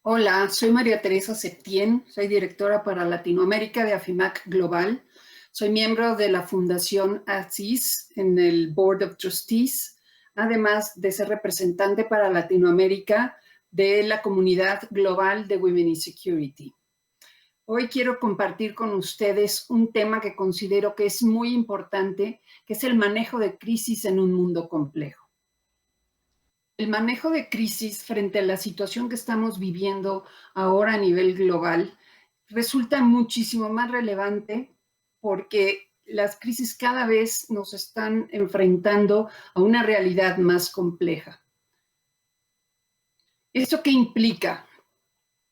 Hola, soy María Teresa Septién, soy directora para Latinoamérica de AFIMAC Global. Soy miembro de la Fundación ACIS en el Board of Trustees, además de ser representante para Latinoamérica de la Comunidad Global de Women in Security. Hoy quiero compartir con ustedes un tema que considero que es muy importante, que es el manejo de crisis en un mundo complejo. El manejo de crisis frente a la situación que estamos viviendo ahora a nivel global resulta muchísimo más relevante porque las crisis cada vez nos están enfrentando a una realidad más compleja. ¿Esto qué implica?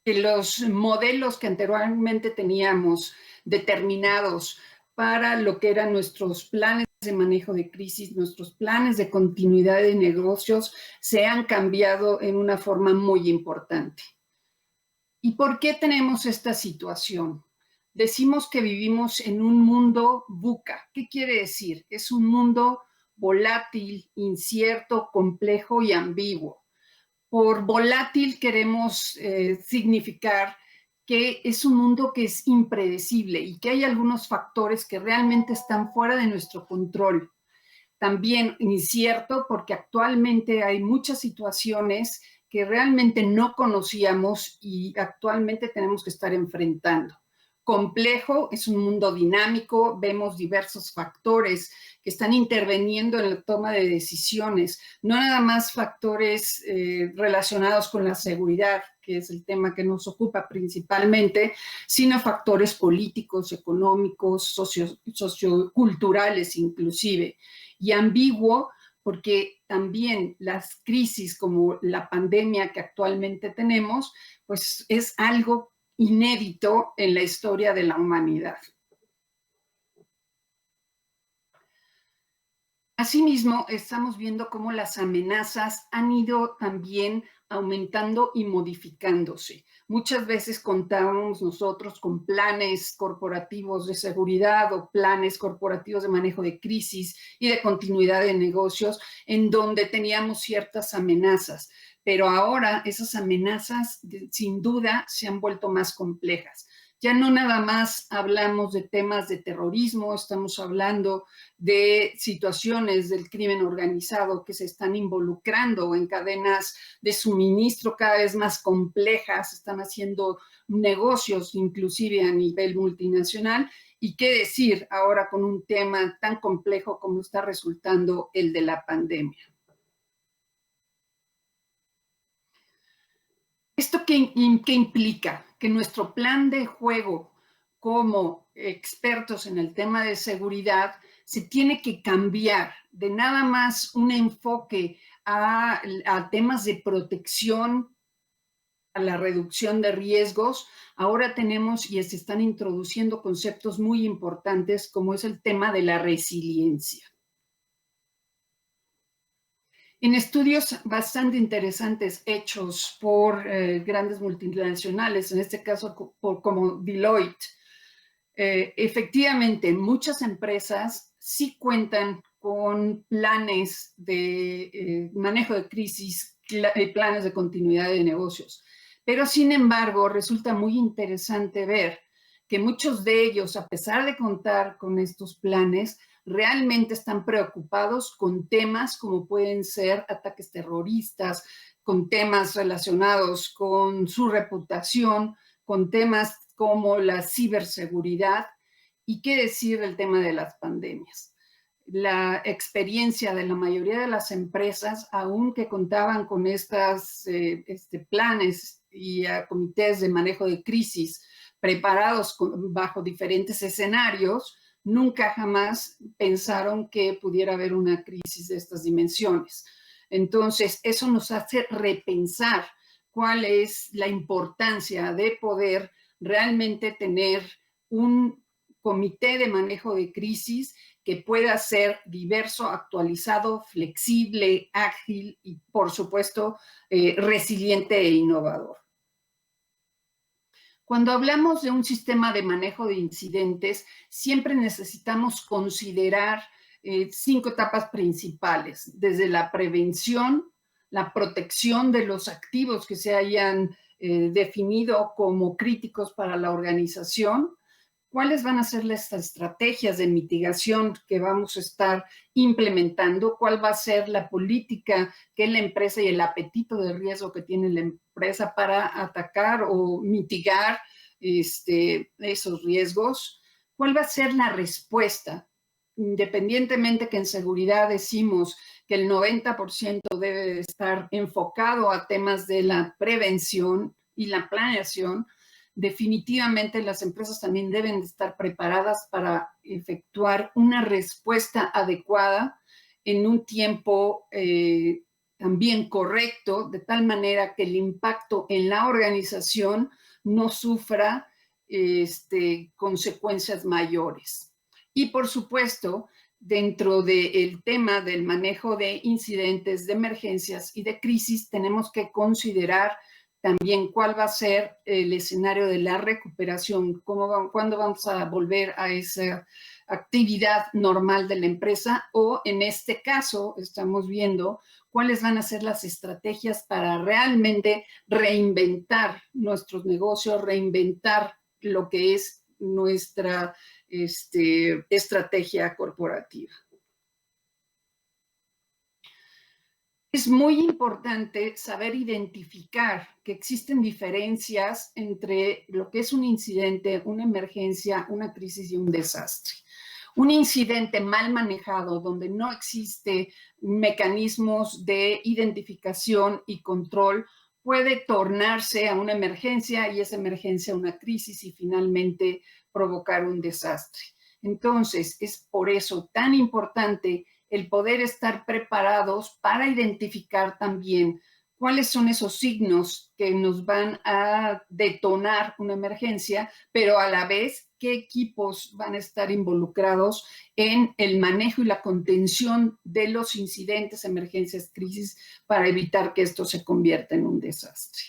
Que los modelos que anteriormente teníamos determinados para lo que eran nuestros planes de manejo de crisis, nuestros planes de continuidad de negocios, se han cambiado en una forma muy importante. ¿Y por qué tenemos esta situación? Decimos que vivimos en un mundo VUCA. ¿Qué quiere decir? Es un mundo volátil, incierto, complejo y ambiguo. Por volátil queremos significar que es un mundo que es impredecible y que hay algunos factores que realmente están fuera de nuestro control. También incierto porque actualmente hay muchas situaciones que realmente no conocíamos y actualmente tenemos que estar enfrentando. Complejo, es un mundo dinámico, vemos diversos factores que están interviniendo en la toma de decisiones, no nada más factores relacionados con la seguridad, que es el tema que nos ocupa principalmente, sino factores políticos, económicos, socioculturales inclusive. Y ambiguo porque también las crisis como la pandemia que actualmente tenemos, pues es algo inédito en la historia de la humanidad. Asimismo, estamos viendo cómo las amenazas han ido también aumentando y modificándose. Muchas veces contábamos nosotros con planes corporativos de seguridad o planes corporativos de manejo de crisis y de continuidad de negocios en donde teníamos ciertas amenazas, pero ahora esas amenazas sin duda se han vuelto más complejas. Ya no nada más hablamos de temas de terrorismo, estamos hablando de situaciones del crimen organizado que se están involucrando en cadenas de suministro cada vez más complejas, están haciendo negocios inclusive a nivel multinacional. ¿Y qué decir ahora con un tema tan complejo como está resultando el de la pandemia? ¿Esto qué implica? Que nuestro plan de juego como expertos en el tema de seguridad se tiene que cambiar de nada más un enfoque a temas de protección, a la reducción de riesgos. Ahora tenemos y se están introduciendo conceptos muy importantes como es el tema de la resiliencia. En estudios bastante interesantes hechos por grandes multinacionales, en este caso como Deloitte, efectivamente muchas empresas sí cuentan con planes de manejo de crisis, planes de continuidad de negocios, pero sin embargo resulta muy interesante ver que muchos de ellos, a pesar de contar con estos planes, realmente están preocupados con temas como pueden ser ataques terroristas, con temas relacionados con su reputación, con temas como la ciberseguridad y qué decir del tema de las pandemias. La experiencia de la mayoría de las empresas, aunque contaban con estos planes y comités de manejo de crisis preparados bajo diferentes escenarios, nunca jamás pensaron que pudiera haber una crisis de estas dimensiones. Entonces, eso nos hace repensar cuál es la importancia de poder realmente tener un comité de manejo de crisis que pueda ser diverso, actualizado, flexible, ágil y, por supuesto, resiliente e innovador. Cuando hablamos de un sistema de manejo de incidentes, siempre necesitamos considerar 5 etapas principales, desde la prevención, la protección de los activos que se hayan definido como críticos para la organización, cuáles van a ser las estrategias de mitigación que vamos a estar implementando, cuál va a ser la política que la empresa y el apetito de riesgo que tiene la empresa para atacar o mitigar esos riesgos, cuál va a ser la respuesta, independientemente que en seguridad decimos que el 90% debe estar enfocado a temas de la prevención y la planeación. Definitivamente las empresas también deben estar preparadas para efectuar una respuesta adecuada en un tiempo también correcto, de tal manera que el impacto en la organización no sufra consecuencias mayores. Y por supuesto, dentro del tema del manejo de incidentes, de emergencias y de crisis, tenemos que considerar también cuál va a ser el escenario de la recuperación, cuándo vamos a volver a esa actividad normal de la empresa, o en este caso estamos viendo cuáles van a ser las estrategias para realmente reinventar nuestros negocios, reinventar lo que es nuestra estrategia corporativa. Es muy importante saber identificar que existen diferencias entre lo que es un incidente, una emergencia, una crisis y un desastre. Un incidente mal manejado, donde no existe mecanismos de identificación y control, puede tornarse a una emergencia y esa emergencia a una crisis y finalmente provocar un desastre. Entonces, es por eso tan importante el poder estar preparados para identificar también cuáles son esos signos que nos van a detonar una emergencia, pero a la vez qué equipos van a estar involucrados en el manejo y la contención de los incidentes, emergencias, crisis, para evitar que esto se convierta en un desastre.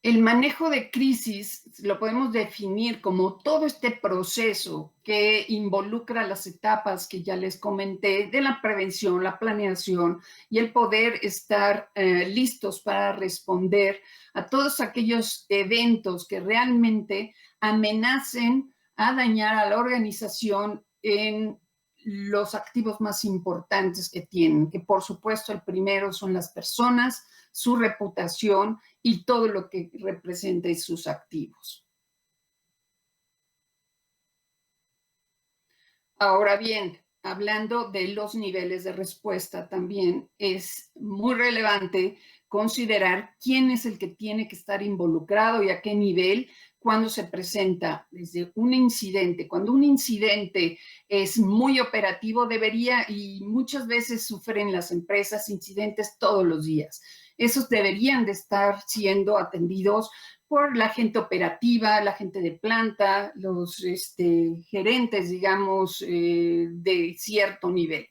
El manejo de crisis lo podemos definir como todo este proceso que involucra las etapas que ya les comenté de la prevención, la planeación y el poder estar listos para responder a todos aquellos eventos que realmente amenacen a dañar a la organización en los activos más importantes que tienen, que por supuesto el primero son las personas, su reputación y todo lo que represente sus activos. Ahora bien, hablando de los niveles de respuesta, también es muy relevante considerar quién es el que tiene que estar involucrado y a qué nivel cuando se presenta desde un incidente. Cuando un incidente es muy operativo, debería, y muchas veces sufren las empresas incidentes todos los días. Esos deberían de estar siendo atendidos por la gente operativa, la gente de planta, los gerentes, digamos, de cierto nivel.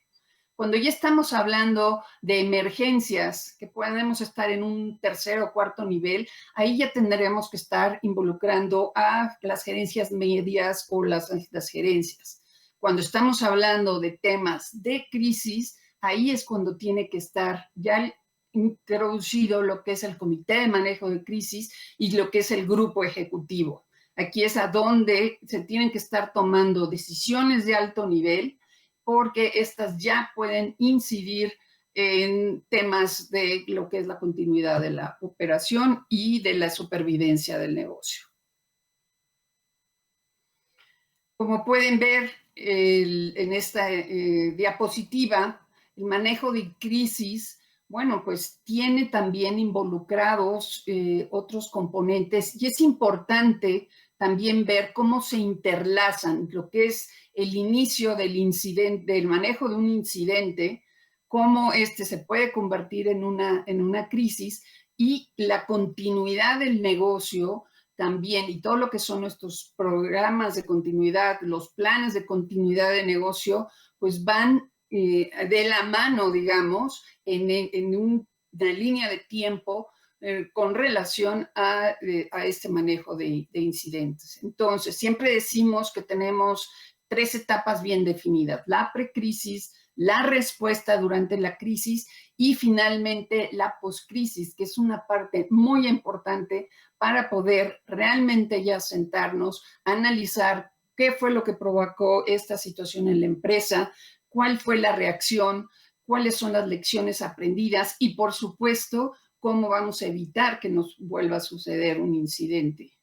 Cuando ya estamos hablando de emergencias, que podemos estar en un tercer o cuarto nivel, ahí ya tendremos que estar involucrando a las gerencias medias o las gerencias. Cuando estamos hablando de temas de crisis, ahí es cuando tiene que estar ya introducido lo que es el comité de manejo de crisis y lo que es el grupo ejecutivo. Aquí es a donde se tienen que estar tomando decisiones de alto nivel, porque estas ya pueden incidir en temas de lo que es la continuidad de la operación y de la supervivencia del negocio. Como pueden ver en esta diapositiva, el manejo de crisis, bueno, pues tiene también involucrados otros componentes y es importante también ver cómo se interlazan lo que es el inicio del incidente, del manejo de un incidente, cómo se puede convertir en una crisis y la continuidad del negocio también, y todo lo que son nuestros programas de continuidad, los planes de continuidad de negocio, pues van de la mano, digamos, en una línea de tiempo con relación a este manejo de incidentes. Entonces, siempre decimos que tenemos 3 etapas bien definidas: la precrisis, la respuesta durante la crisis y finalmente la poscrisis, que es una parte muy importante para poder realmente ya sentarnos, analizar qué fue lo que provocó esta situación en la empresa, cuál fue la reacción, cuáles son las lecciones aprendidas y, por supuesto, cómo vamos a evitar que nos vuelva a suceder un incidente.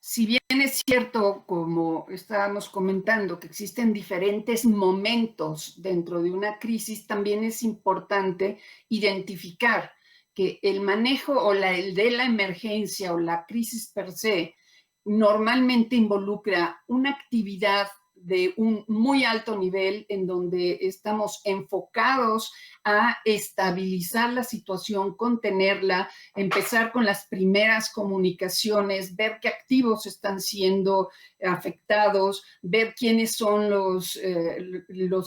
Si bien es cierto, como estábamos comentando, que existen diferentes momentos dentro de una crisis, también es importante identificar que el manejo o el de la emergencia o la crisis per se normalmente involucra una actividad de un muy alto nivel en donde estamos enfocados a estabilizar la situación, contenerla, empezar con las primeras comunicaciones, ver qué activos están siendo afectados, ver quiénes son los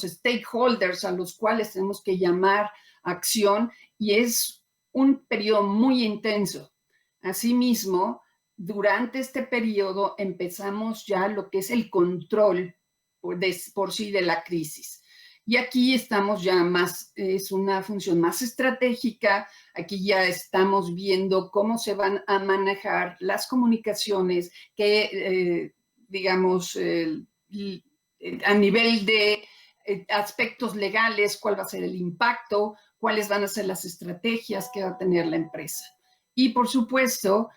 stakeholders a los cuales tenemos que llamar a acción, y es un periodo muy intenso. Asimismo, durante este periodo empezamos ya lo que es el control por sí de la crisis. Y aquí estamos ya más, es una función más estratégica. Aquí ya estamos viendo cómo se van a manejar las comunicaciones, que, digamos, a nivel de aspectos legales, cuál va a ser el impacto, cuáles van a ser las estrategias que va a tener la empresa. Y, por supuesto,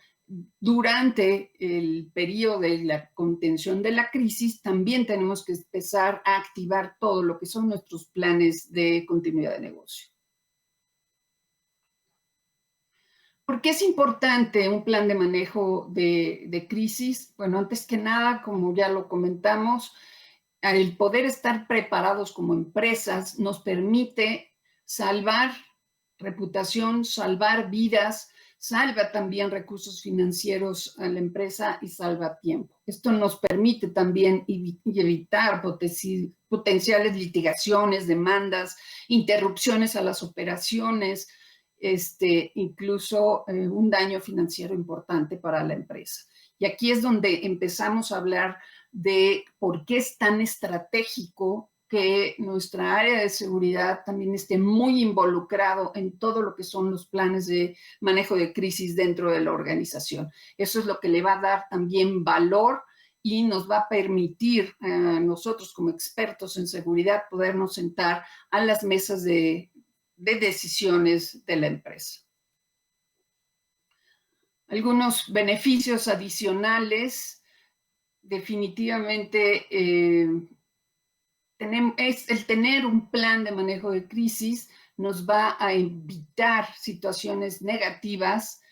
durante el periodo de la contención de la crisis, también tenemos que empezar a activar todo lo que son nuestros planes de continuidad de negocio. ¿Por qué es importante un plan de manejo de crisis? Bueno, antes que nada, como ya lo comentamos, el poder estar preparados como empresas nos permite salvar reputación, salvar vidas, salva también recursos financieros a la empresa y salva tiempo. Esto nos permite también evitar potenciales litigaciones, demandas, interrupciones a las operaciones, incluso un daño financiero importante para la empresa. Y aquí es donde empezamos a hablar de por qué es tan estratégico que nuestra área de seguridad también esté muy involucrado en todo lo que son los planes de manejo de crisis dentro de la organización. Eso es lo que le va a dar también valor y nos va a permitir a nosotros como expertos en seguridad podernos sentar a las mesas de decisiones de la empresa. Algunos beneficios adicionales, definitivamente, el tener un plan de manejo de crisis nos va a evitar situaciones negativas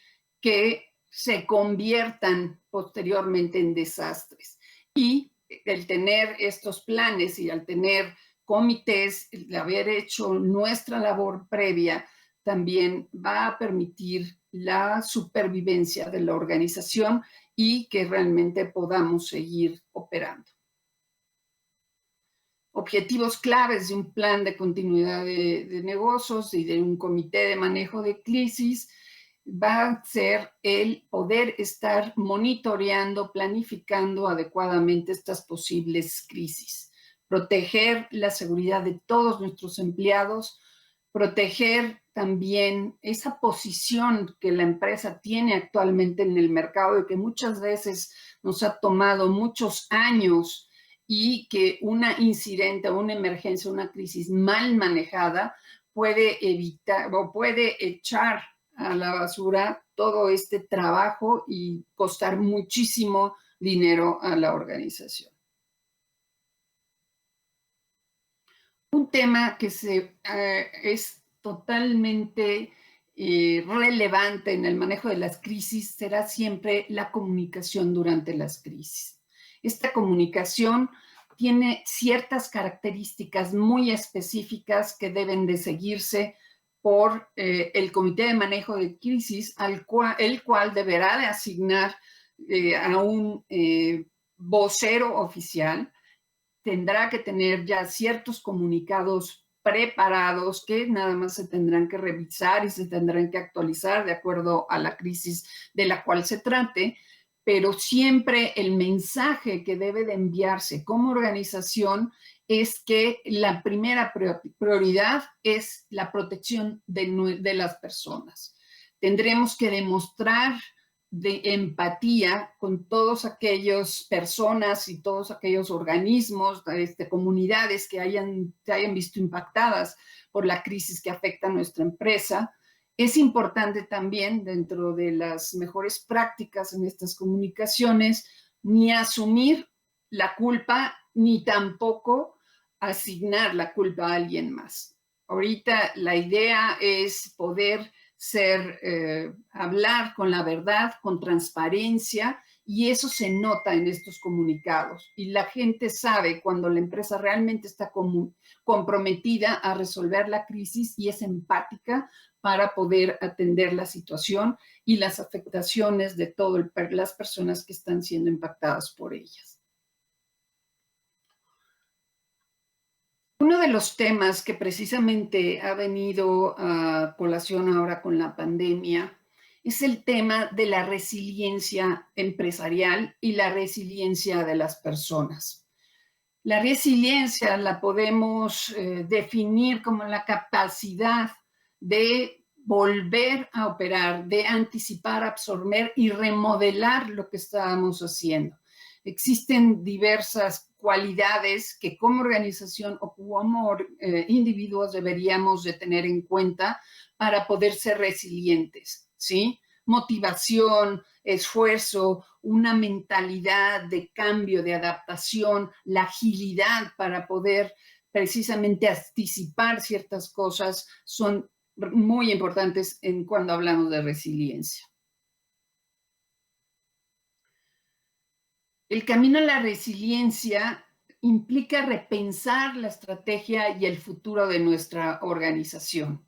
que se conviertan posteriormente en desastres. Y el tener estos planes y al tener comités, el haber hecho nuestra labor previa, también va a permitir la supervivencia de la organización y que realmente podamos seguir operando. Objetivos claves de un plan de continuidad de negocios y de un comité de manejo de crisis va a ser el poder estar monitoreando, planificando adecuadamente estas posibles crisis, proteger la seguridad de todos nuestros empleados, proteger también esa posición que la empresa tiene actualmente en el mercado y que muchas veces nos ha tomado muchos años, y que una incidente, una emergencia, una crisis mal manejada puede evitar o puede echar a la basura todo este trabajo y costar muchísimo dinero a la organización. Un tema que es totalmente relevante en el manejo de las crisis será siempre la comunicación durante las crisis. Esta comunicación tiene ciertas características muy específicas que deben de seguirse por el Comité de Manejo de Crisis, el cual deberá de asignar a un vocero oficial. Tendrá que tener ya ciertos comunicados preparados que nada más se tendrán que revisar y se tendrán que actualizar de acuerdo a la crisis de la cual se trate, pero siempre el mensaje que debe de enviarse como organización es que la primera prioridad es la protección de las personas. Tendremos que demostrar de empatía con todas aquellas personas y todos aquellos organismos, comunidades que se hayan visto impactadas por la crisis que afecta a nuestra empresa. Es importante también, dentro de las mejores prácticas en estas comunicaciones, ni asumir la culpa, ni tampoco asignar la culpa a alguien más. Ahorita la idea es poder hablar con la verdad, con transparencia, y eso se nota en estos comunicados. Y la gente sabe cuando la empresa realmente está comprometida a resolver la crisis y es empática para poder atender la situación y las afectaciones de todas las personas que están siendo impactadas por ellas. Uno de los temas que precisamente ha venido a colación ahora con la pandemia es el tema de la resiliencia empresarial y la resiliencia de las personas. La resiliencia la podemos definir como la capacidad de volver a operar, de anticipar, absorber y remodelar lo que estábamos haciendo. Existen diversas cualidades que como organización o como individuos deberíamos de tener en cuenta para poder ser resilientes, ¿sí? Motivación, esfuerzo, una mentalidad de cambio, de adaptación, la agilidad para poder precisamente anticipar ciertas cosas son muy importantes cuando hablamos de resiliencia. El camino a la resiliencia implica repensar la estrategia y el futuro de nuestra organización.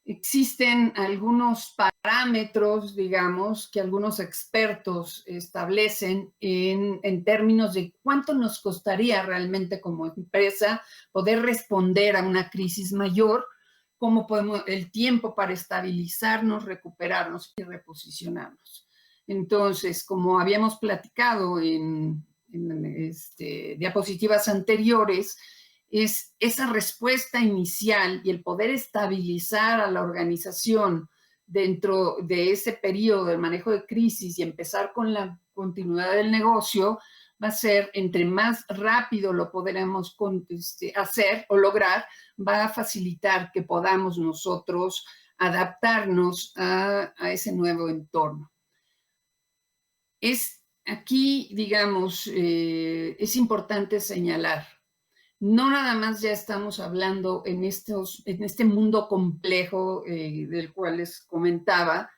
Existen algunos parámetros, digamos, que algunos expertos establecen en términos de cuánto nos costaría realmente como empresa poder responder a una crisis mayor, cómo podemos, el tiempo para estabilizarnos, recuperarnos y reposicionarnos. Entonces, como habíamos platicado en diapositivas anteriores, es esa respuesta inicial y el poder estabilizar a la organización dentro de ese periodo del manejo de crisis y empezar con la continuidad del negocio, va a ser, entre más rápido lo podremos hacer o lograr, va a facilitar que podamos nosotros adaptarnos a ese nuevo entorno. Aquí, digamos, es importante señalar, no nada más ya estamos hablando en este mundo complejo del cual les comentaba,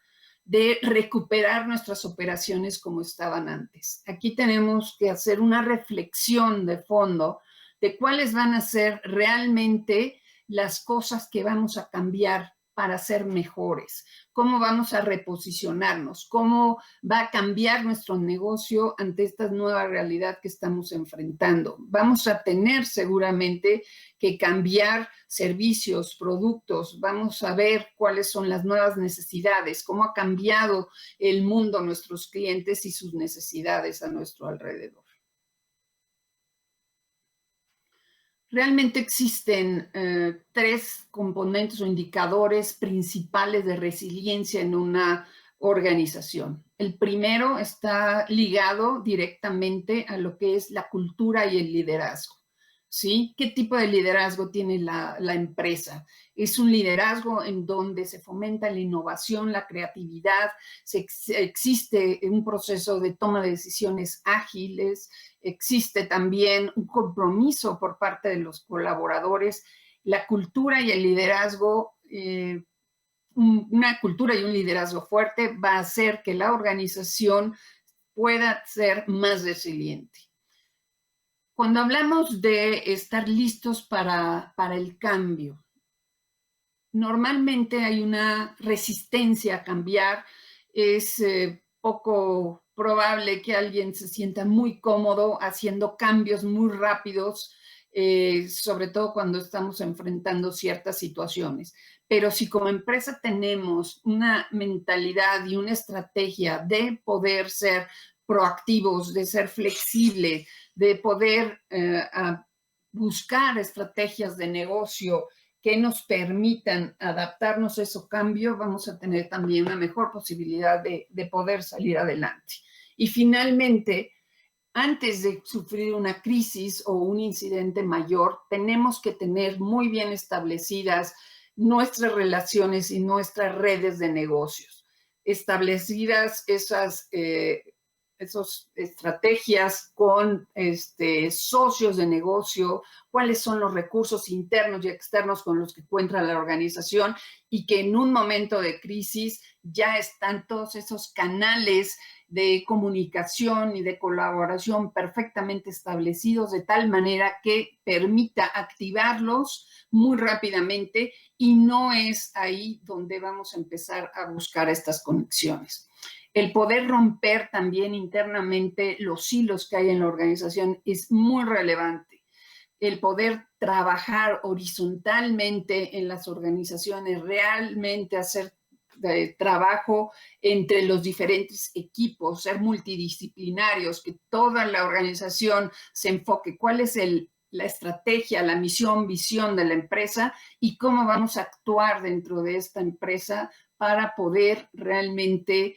de recuperar nuestras operaciones como estaban antes. Aquí tenemos que hacer una reflexión de fondo de cuáles van a ser realmente las cosas que vamos a cambiar para ser mejores, cómo vamos a reposicionarnos, cómo va a cambiar nuestro negocio ante esta nueva realidad que estamos enfrentando. Vamos a tener seguramente que cambiar servicios, productos, vamos a ver cuáles son las nuevas necesidades, cómo ha cambiado el mundo, nuestros clientes y sus necesidades a nuestro alrededor. Realmente existen tres componentes o indicadores principales de resiliencia en una organización. El primero está ligado directamente a lo que es la cultura y el liderazgo, ¿sí? ¿Qué tipo de liderazgo tiene la empresa? Es un liderazgo en donde se fomenta la innovación, la creatividad, existe un proceso de toma de decisiones ágiles, existe también un compromiso por parte de los colaboradores, la cultura y el liderazgo, una cultura y un liderazgo fuerte va a hacer que la organización pueda ser más resiliente. Cuando hablamos de estar listos para el cambio, normalmente hay una resistencia a cambiar, es poco probable que alguien se sienta muy cómodo haciendo cambios muy rápidos, sobre todo cuando estamos enfrentando ciertas situaciones. Pero si como empresa tenemos una mentalidad y una estrategia de poder ser proactivos, de ser flexibles, de poder buscar estrategias de negocio que nos permitan adaptarnos a ese cambio, vamos a tener también una mejor posibilidad de poder salir adelante. Y finalmente, antes de sufrir una crisis o un incidente mayor, tenemos que tener muy bien establecidas nuestras relaciones y nuestras redes de negocios, establecidas esas estrategias con socios de negocio, cuáles son los recursos internos y externos con los que cuenta la organización, y que en un momento de crisis ya están todos esos canales de comunicación y de colaboración perfectamente establecidos, de tal manera que permita activarlos muy rápidamente, y no es ahí donde vamos a empezar a buscar estas conexiones. El poder romper también internamente los hilos que hay en la organización es muy relevante. El poder trabajar horizontalmente en las organizaciones, realmente hacer trabajo entre los diferentes equipos, ser multidisciplinarios, que toda la organización se enfoque cuál es la estrategia, la misión, visión de la empresa y cómo vamos a actuar dentro de esta empresa para poder realmente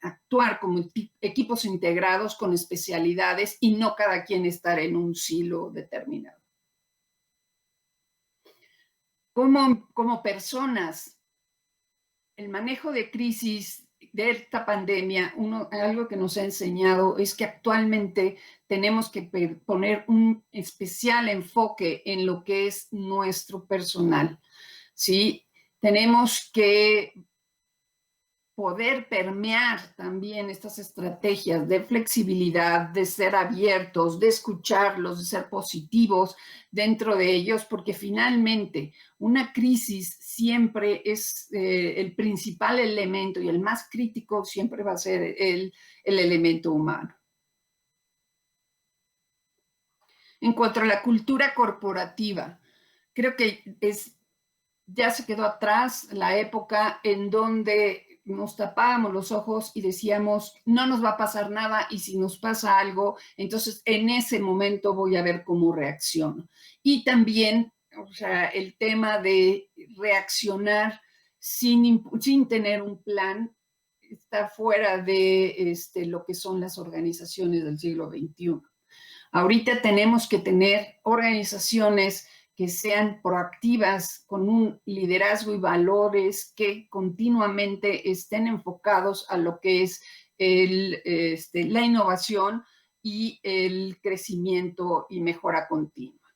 actuar como equipos integrados con especialidades y no cada quien estar en un silo determinado. Como personas, el manejo de crisis de esta pandemia, algo que nos ha enseñado es que actualmente tenemos que poner un especial enfoque en lo que es nuestro personal, ¿sí? Tenemos que poder permear también estas estrategias de flexibilidad, de ser abiertos, de escucharlos, de ser positivos dentro de ellos, porque finalmente una crisis siempre es el principal elemento y el más crítico siempre va a ser el elemento humano. En cuanto a la cultura corporativa, creo que ya se quedó atrás la época en donde nos tapábamos los ojos y decíamos, no nos va a pasar nada, y si nos pasa algo, entonces en ese momento voy a ver cómo reacciono. Y también, o sea, el tema de reaccionar sin tener un plan está fuera de lo que son las organizaciones del siglo XXI. Ahorita tenemos que tener organizaciones que sean proactivas, con un liderazgo y valores que continuamente estén enfocados a lo que es la innovación y el crecimiento y mejora continua.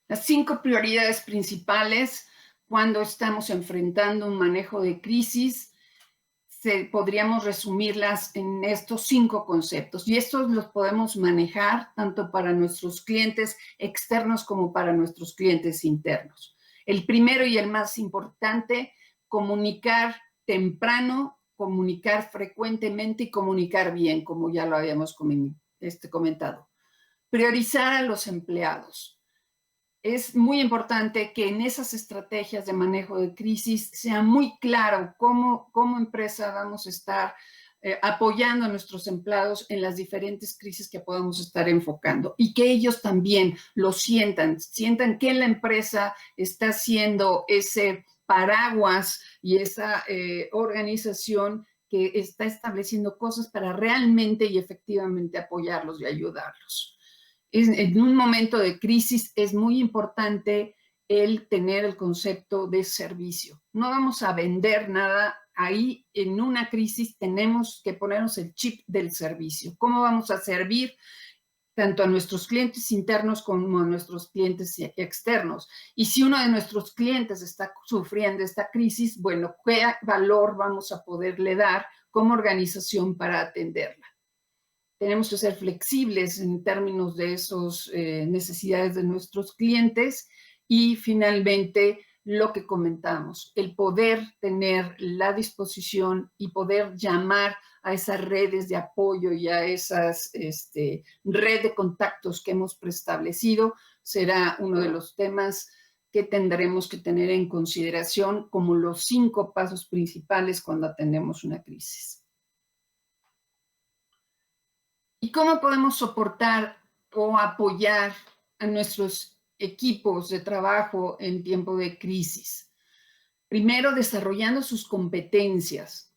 Las 5 prioridades principales cuando estamos enfrentando un manejo de crisis, podríamos resumirlas en estos 5 conceptos, y estos los podemos manejar tanto para nuestros clientes externos como para nuestros clientes internos. El primero y el más importante, comunicar temprano, comunicar frecuentemente y comunicar bien, como ya lo habíamos comentado. Priorizar a los empleados. Es muy importante que en esas estrategias de manejo de crisis sea muy claro cómo empresa vamos a estar apoyando a nuestros empleados en las diferentes crisis que podamos estar enfocando, y que ellos también lo sientan que la empresa está haciendo ese paraguas y esa organización que está estableciendo cosas para realmente y efectivamente apoyarlos y ayudarlos. En un momento de crisis es muy importante el tener el concepto de servicio. No vamos a vender nada. Ahí en una crisis tenemos que ponernos el chip del servicio. ¿Cómo vamos a servir tanto a nuestros clientes internos como a nuestros clientes externos? Y si uno de nuestros clientes está sufriendo esta crisis, bueno, ¿qué valor vamos a poderle dar como organización para atenderla? Tenemos que ser flexibles en términos de esas necesidades de nuestros clientes. Y finalmente, lo que comentamos, el poder tener la disposición y poder llamar a esas redes de apoyo y a esas red de contactos que hemos preestablecido, será uno de los temas que tendremos que tener en consideración como los 5 pasos principales cuando atendemos una crisis. ¿Y cómo podemos soportar o apoyar a nuestros equipos de trabajo en tiempo de crisis? Primero, desarrollando sus competencias.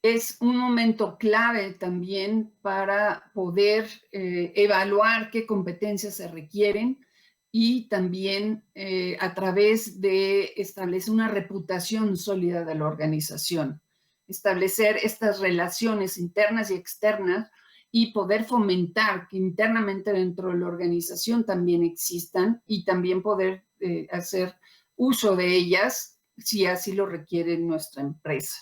Es un momento clave también para poder evaluar qué competencias se requieren y también a través de establecer una reputación sólida de la organización, establecer estas relaciones internas y externas y poder fomentar que internamente dentro de la organización también existan y también poder hacer uso de ellas si así lo requiere nuestra empresa.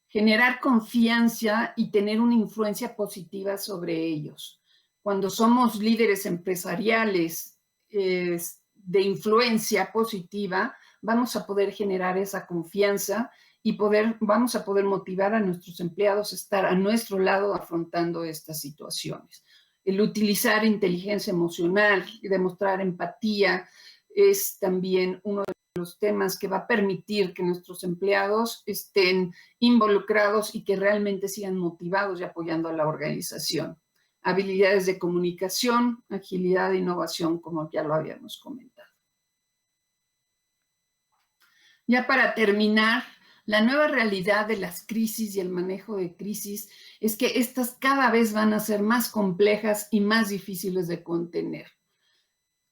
Generar confianza y tener una influencia positiva sobre ellos. Cuando somos líderes empresariales de influencia positiva, vamos a poder generar esa confianza y vamos a poder motivar a nuestros empleados a estar a nuestro lado afrontando estas situaciones. El utilizar inteligencia emocional y demostrar empatía es también uno de los temas que va a permitir que nuestros empleados estén involucrados y que realmente sigan motivados y apoyando a la organización. Habilidades de comunicación, agilidad e innovación, como ya lo habíamos comentado. Ya para terminar, la nueva realidad de las crisis y el manejo de crisis es que estas cada vez van a ser más complejas y más difíciles de contener.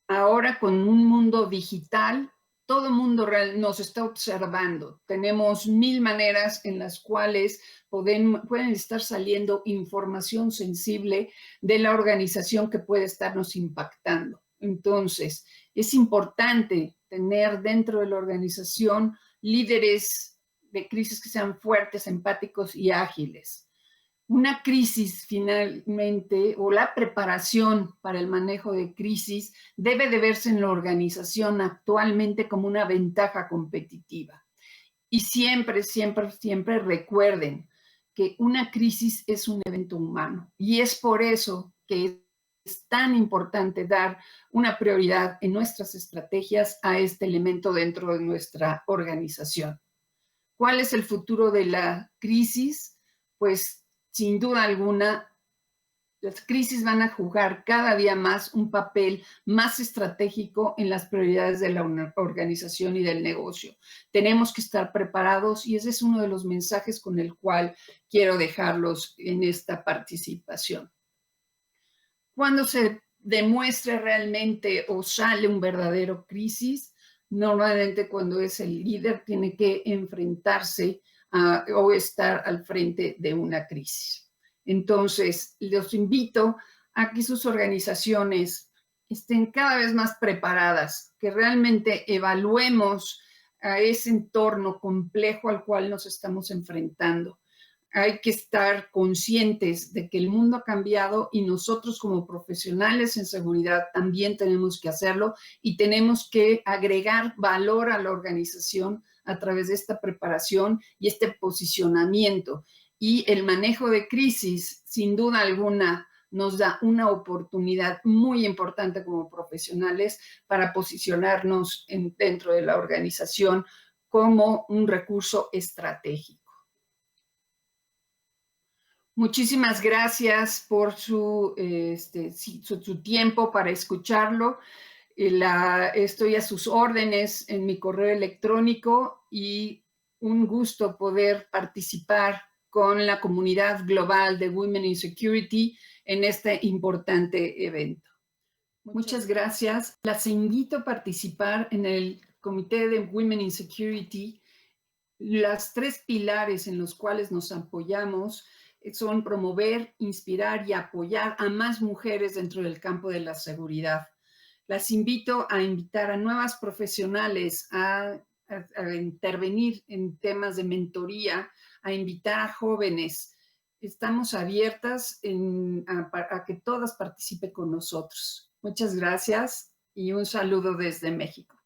Ahora con un mundo digital, todo el mundo nos está observando. Tenemos 1000 maneras en las cuales pueden estar saliendo información sensible de la organización que puede estarnos impactando. Entonces, es importante tener dentro de la organización líderes de crisis que sean fuertes, empáticos y ágiles. Una crisis finalmente, o la preparación para el manejo de crisis, debe de verse en la organización actualmente como una ventaja competitiva. Y siempre, siempre, siempre recuerden que una crisis es un evento humano. Y es por eso que es tan importante dar una prioridad en nuestras estrategias a este elemento dentro de nuestra organización. ¿Cuál es el futuro de la crisis? Pues sin duda alguna, las crisis van a jugar cada día más un papel más estratégico en las prioridades de la organización y del negocio. Tenemos que estar preparados y ese es uno de los mensajes con el cual quiero dejarlos en esta participación. Cuando se demuestre realmente o sale un verdadero crisis, normalmente cuando es el líder tiene que enfrentarse o estar al frente de una crisis. Entonces, los invito a que sus organizaciones estén cada vez más preparadas, que realmente evaluemos a ese entorno complejo al cual nos estamos enfrentando. Hay que estar conscientes de que el mundo ha cambiado y nosotros como profesionales en seguridad también tenemos que hacerlo y tenemos que agregar valor a la organización a través de esta preparación y este posicionamiento. Y el manejo de crisis, sin duda alguna, nos da una oportunidad muy importante como profesionales para posicionarnos dentro de la organización como un recurso estratégico. Muchísimas gracias por su tiempo para escucharlo. Estoy a sus órdenes en mi correo electrónico y un gusto poder participar con la comunidad global de Women in Security en este importante evento. Muchas gracias. Las invito a participar en el Comité de Women in Security. Las 3 pilares en los cuales nos apoyamos son promover, inspirar y apoyar a más mujeres dentro del campo de la seguridad. Las invito a invitar a nuevas profesionales a intervenir en temas de mentoría, a invitar a jóvenes. Estamos abiertas a que todas participen con nosotros. Muchas gracias y un saludo desde México.